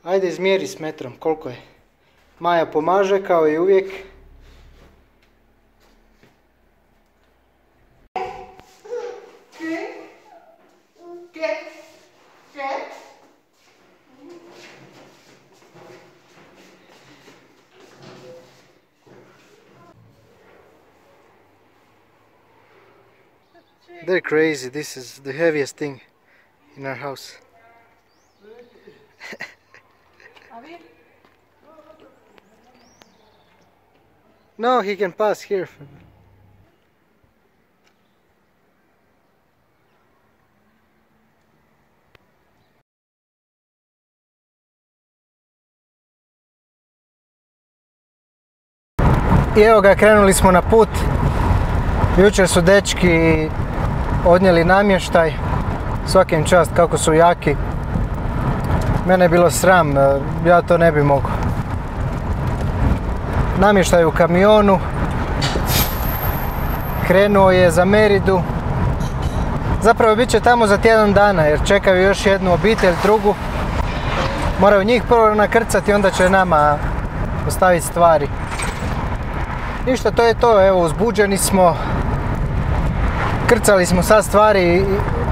Ajde izmjeri s metrom, koliko je. Maja pomaže kao i uvijek. They're crazy. This is the heaviest thing in our house. No, he can pass here. I evo ga, krenuli smo na put. Jučer su dečki odnijeli namještaj. Svakim čast kako su jaki. Mene je bilo sram, ja to ne bi mogao. Namještaj u kamionu. Krenuo je za Meridu. Zapravo bit će tamo za tjedan dana jer čekaju još jednu obitelj, drugu. Moraju njih prvo nakrcati, onda će nama ostaviti stvari. Ništa, to je to, evo, uzbuđeni smo. Krcali smo sad stvari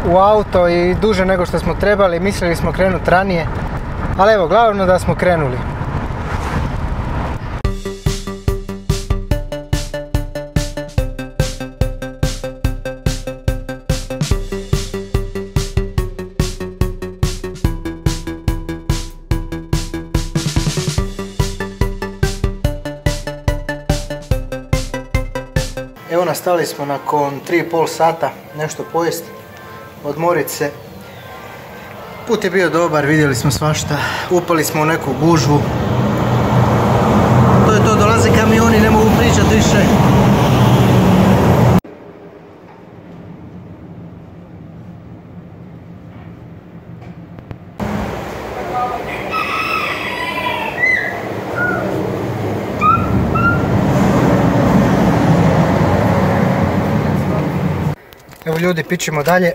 u auto i duže nego što smo trebali, mislili smo krenuti ranije. Ali evo, glavno da smo krenuli. Evo nastali smo nakon 3,5 sata nešto pojesti, odmorit se. Put je bio dobar, vidjeli smo svašta, upali smo u neku gužvu. To je to, dolaze kamioni, ne mogu pričati više. Evo ljudi, pićemo dalje.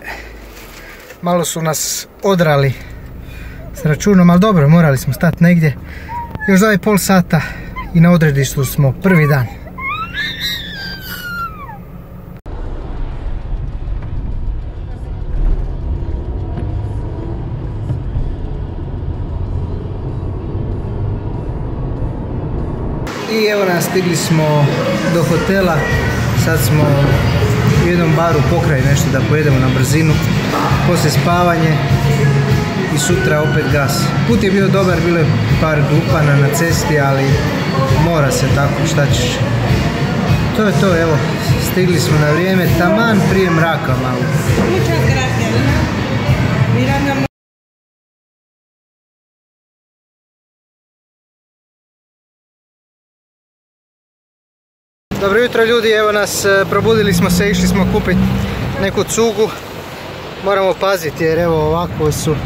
Malo su nas odrali s računom, ali dobro, morali smo stati negdje. Još 2,5 sata i na odredištu smo prvi dan. I evo nas, stigli smo do hotela. Sad smo u jednom baru pokraj nešto da pojedemo na brzinu, poslije spavanje i sutra opet gas. Put je bio dobar, bilo je par dupana na cesti, ali mora se tako, šta ćeš. To je to, evo, stigli smo na vrijeme, taman prije mraka malo. Dobro jutro ljudi, evo nas, probudili smo se, išli smo kupiti neku cugu. Moramo paziti jer evo ovako su,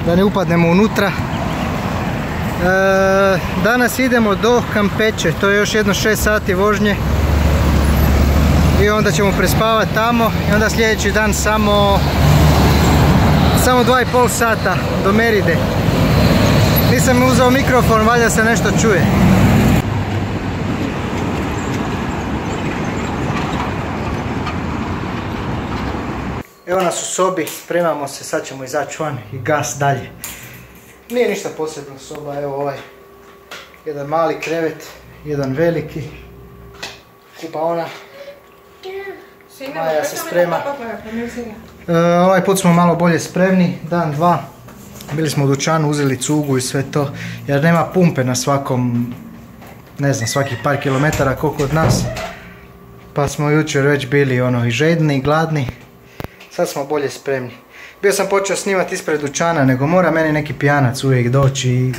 da ne upadnemo unutra. Danas idemo do Campeche, to je još jedno 6 sati vožnje. I onda ćemo prespavati tamo i onda sljedeći dan samo 2,5 sata do Meride. Nisam uzeo mikrofon, valjda se nešto čuje. Evo nas u sobi, spremamo se, sad ćemo izaći van i gas dalje. Nije ništa posebno soba, evo ovaj jedan mali krevet, jedan veliki, kupaona. Maja se sprema. Ovaj put smo malo bolje spremni, dan, dva. Bili smo u dućanu, uzeli cugu i sve to, jer nema pumpe na svakom, ne znam, svakih par kilometara koliko od nas. Pa smo jučer već bili ono i žedni i gladni. Sad smo bolje spremni. Bio sam počeo snimati ispred dućana, nego mora meni neki pijanac uvijek doći i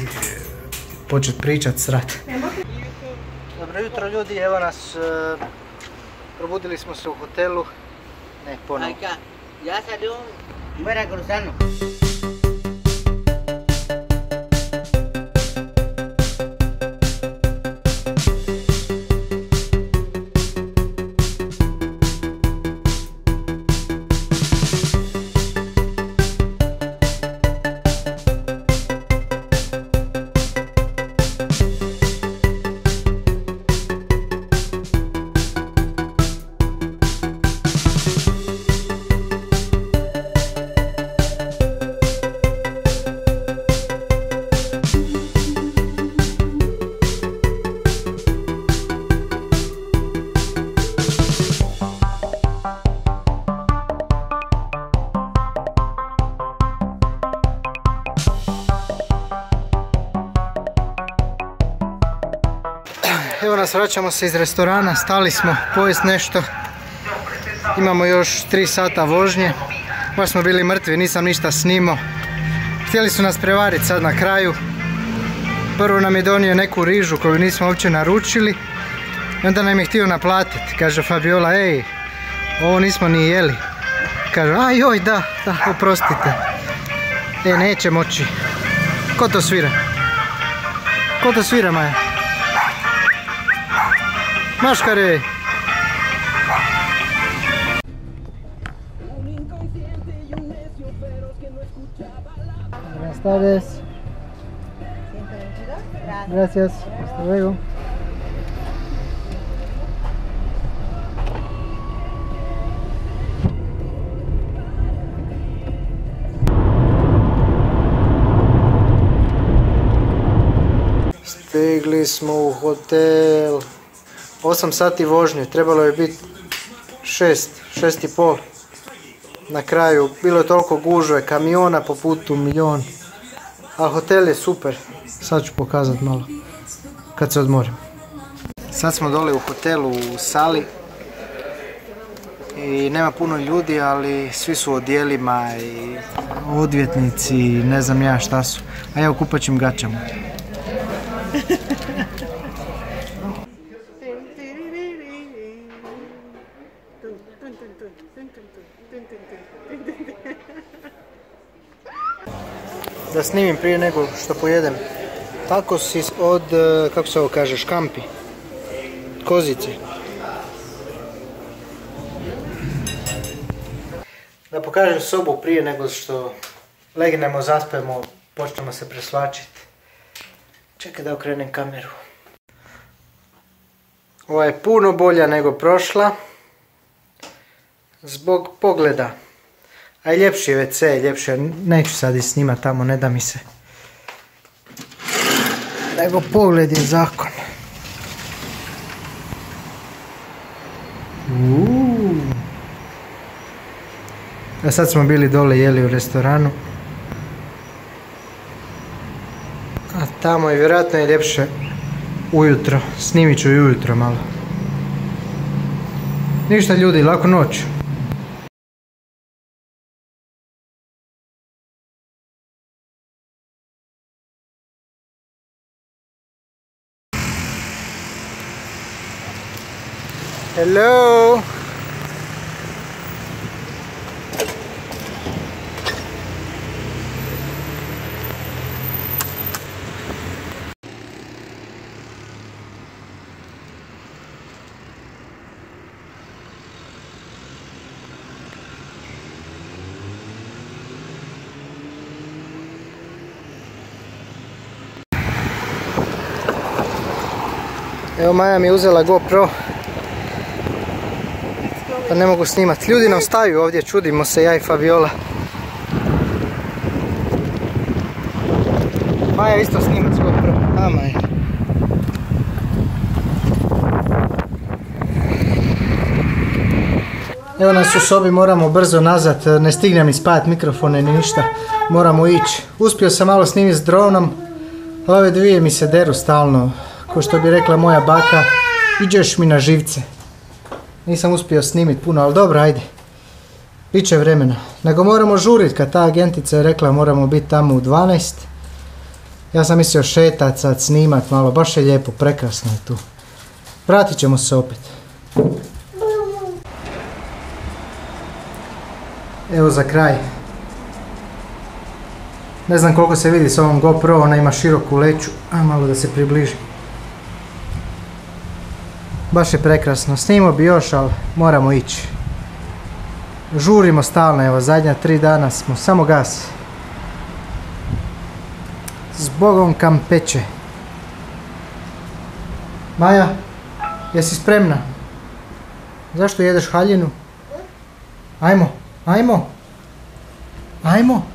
početi pričati srat. Dobro jutro ljudi, evo nas, probudili smo se u hotelu. Ne, ponovno. Ya salió fuera cruzando. Evo nas, vraćamo se iz restorana, stali smo pojest nešto. Imamo još 3 sata vožnje. Baš smo bili mrtvi, nisam ništa snimao. Htjeli su nas prevariti sad na kraju. Prvo nam je donio neku rižu koju nismo uopće naručili. I onda nam je htio naplatiti. Kaže Fabiola, ej, ovo nismo ni jeli. Kaže, aj joj, da, oprostite. Neće moći. Ko to svira? Ko to svira, Maja? Maškare! Buenas tardes. 122. Gracias. Hasta luego. Stigli smo u hotel. 8 sati vožnje, trebalo je biti 6,5. Na kraju bilo je toliko gužve, kamiona po putu milion. A hotel je super. Sad ću pokazati malo kad se odmorim. Sad smo dole u hotelu u sali. I nema puno ljudi, ali svi su u odjelima i odvjetnici i ne znam ja šta su. A ja u kupaćim gaćama. Da snimim prije nego što pojedem. Takosi od, kako se ovo kaže, škampi. Kozice. Da pokažem sobu prije nego što legnemo, zaspemo, počnemo se presvlačiti. Čekaj da okrenem kameru. Ova je puno bolja nego prošla. Zbog pogleda. A i ljepši je WC, ljepši, neću sad i snimati tamo, ne da mi se. Nego pogled je zakon. A sad smo bili dole, jeli u restoranu. A tamo je vjerojatno je ljepše ujutro, snimit ću i ujutro malo. Ništa ljudi, lako noć. Hello. Evo Maja mi je uzela GoPro. Pa ne mogu snimati. Ljudi nam staju ovdje, čudimo se, ja i Fabiola. Maja isto snimat s GoPro. A Maja. Evo nas u sobi, moramo brzo nazad, ne stignem ni spajati mikrofone ni ništa. Moramo ići. Uspio sam malo snimiti s dronom. Ove dvije mi se deru stalno. Ko što bi rekla moja baka, iđeš mi na živce. Nisam uspio snimiti puno, ali dobro, ajde. Biće vremena. Nego moramo žuriti, kad ta agentica je rekla moramo biti tamo u 12. Ja sam mislio šetat sad, snimat malo, baš je lijepo, prekrasno je tu. Vratit ćemo se opet. Evo za kraj. Ne znam koliko se vidi s ovom GoPro, ona ima široku leću. A malo da se približi. Baš je prekrasno. Snimao bi još, ali moramo ići. Žurimo stalno, evo zadnja 3 dana smo, samo gas. Zbogom Kampeče. Maja, jesi spremna? Zašto jedeš haljinu? Ajmo, ajmo. Ajmo.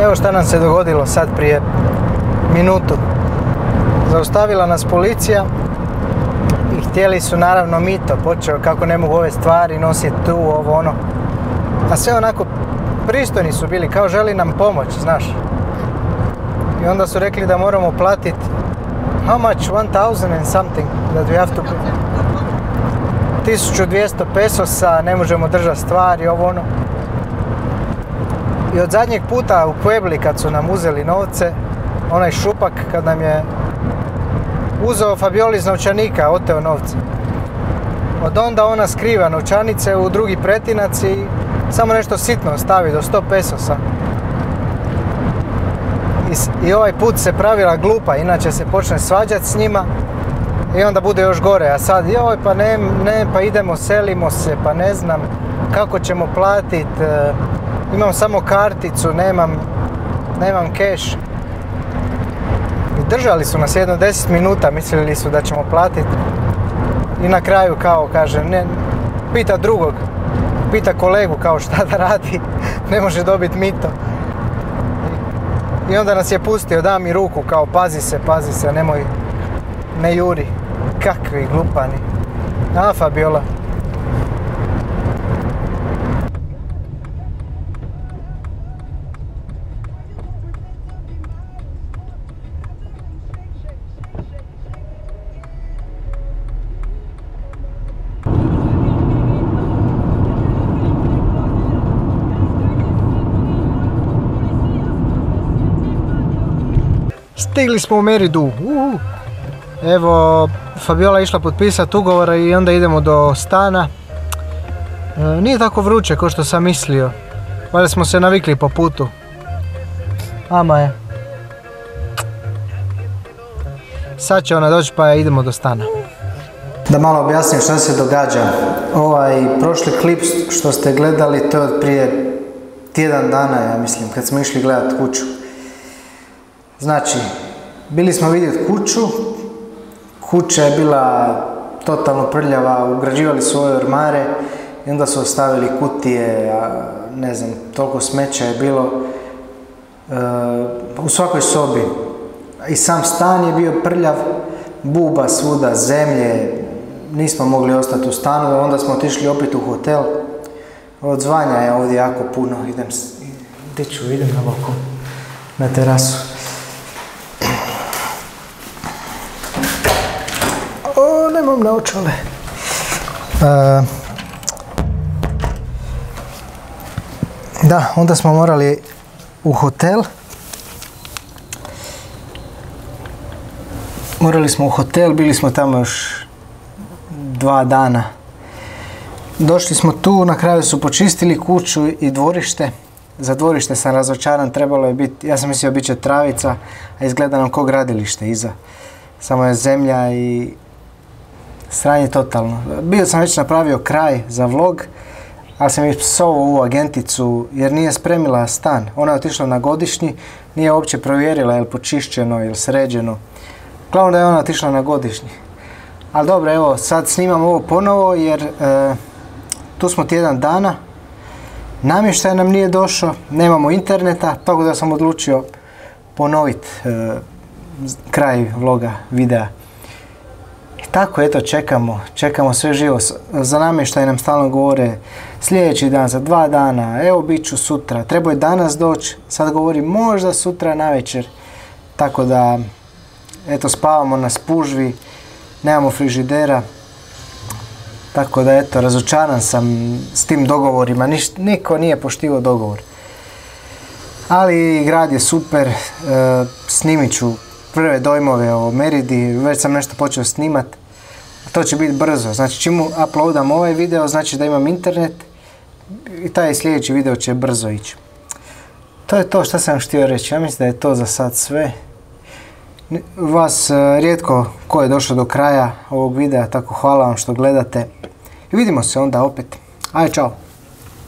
Evo šta nam se dogodilo sad prije minutu. Zaustavila nas policija i htjeli su naravno mito. Počeo kako ne mogu ove stvari nositi tu, ovo ono. A sve onako pristojni su bili, kao želi nam pomoć, znaš. I onda su rekli da moramo platiti how much? 1000 and something that we have to pay. 1200 pesosa, ne možemo držati stvari, ovo ono. I od zadnjeg puta u Puebli kad su nam uzeli novce, onaj šupak kad nam je uzeo Fabioli iz novčanika, oteo novce. Od onda ona skriva novčanice u drugi pretinac i samo nešto sitno stavi do 100 pesosa. I ovaj put se pravila glupa, inače se počne svađati s njima i onda bude još gore. A sad, joj, pa ne, pa idemo, selimo se, pa ne znam kako ćemo platiti. Imam samo karticu, nemam keš. I držali su nas jedno 10 minuta, mislili su da ćemo platiti. I na kraju kao kaže, pita drugog, pita kolegu kao šta da radi, ne može dobiti mito. I onda nas je pustio, da mi ruku kao pazi se, nemoj, ne juri. Kakvi glupani. A, Fabiola. Stigli smo u Meridu. Evo, Fabiola je išla potpisati ugovora i onda idemo do stana. Nije tako vruće kao što sam mislio. Valjda smo se navikli po putu. Ama je. Sad će ona doći pa idemo do stana. Da malo objasnim što se događa. Ovaj prošli klip što ste gledali, to je od prije tjedan dana, ja mislim, kad smo išli gledati kuću. Znači, bili smo vidjeti kuću. Kuća je bila totalno prljava, ugrađivali su ove ormare i onda su ostavili kutije, ne znam, toliko smeća je bilo u svakoj sobi. I sam stan je bio prljav, buba svuda, zemlje, nismo mogli ostati u stanu, onda smo otišli opet u hotel. Odzvanja je ovdje jako puno, idem na balkon, na terasu. Nemam naočale. Da, onda smo morali u hotel. Bili smo tamo još 2 dana. Došli smo tu, na kraju su počistili kuću i dvorište. Za dvorište sam razočaran, trebalo je biti, ja sam mislio bit će travica, a izgleda nam ko gradilište iza. Samo je zemlja i sranje totalno. Bio sam već napravio kraj za vlog, ali sam psovao ovu agenticu jer nije spremila stan. Ona je otišla na godišnji, nije uopće provjerila je li počišćeno, je li sređeno. Glavno da je ona otišla na godišnji. Ali dobro, evo, sad snimam ovo ponovo jer tu smo tjedan dana. Namještaj nam nije došao, nemamo interneta, tako da sam odlučio ponoviti kraj vloga, videa. Tako, eto, čekamo sve živo. Za namještaj nam stalno govore sljedeći dan, za 2 dana, evo bit ću sutra. Trebao je danas doći, sad govori možda sutra navečer. Tako da, eto, spavamo na spužvi, nemamo frižidera. Tako da, eto, razočaran sam s tim dogovorima, niko nije poštivao dogovor. Ali grad je super, snimit ću prve dojmove o Meridi, već sam nešto počeo snimat. To će biti brzo, znači čim uploadam ovaj video, znači da imam internet i taj sljedeći video će brzo ići. To je to što sam htio reći, ja mislim da je to za sad sve. Vas rijetko ko je došao do kraja ovog videa, tako hvala vam što gledate. I vidimo se onda opet. Ajde, čao!